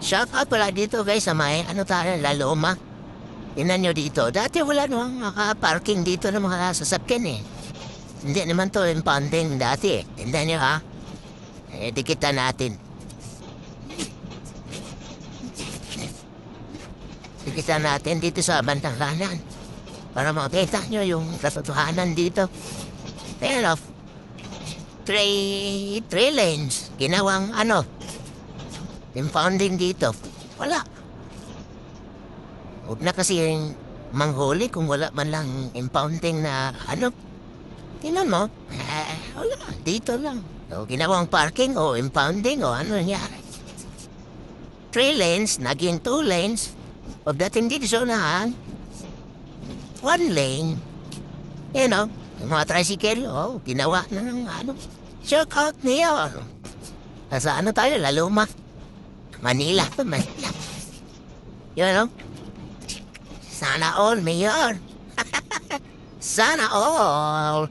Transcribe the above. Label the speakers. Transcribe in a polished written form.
Speaker 1: Shout out pala dito guys sa may ano tayo, La Loma. Tingnan nyo dito. Dati wala namang maka-parking dito ng mga sasakyan eh. Hindi naman to impounding dati eh. Tingnan nyo ha. Dikitan natin. Dikitan natin dito sa bandang kanan. Para makita nyo yung katotohanan dito. Ayan o. Three lanes. Ginawang ano. Impounding dito. Wala. Huwag na kasi yung manghuli kung wala man lang impounding na ano. Tingnan mo. Wala. Dito lang. O, ginawang parking o impounding o ano nangyari. 3 lanes, naging 2 lanes. Pagdating dito sa unahan, 1 lane. You know, yung mga tricycle, ginawa na ng ano. Shortcut niya. Sa ano tayo, La Loma. Manila. You know? Sana all, Mayor. Sana all.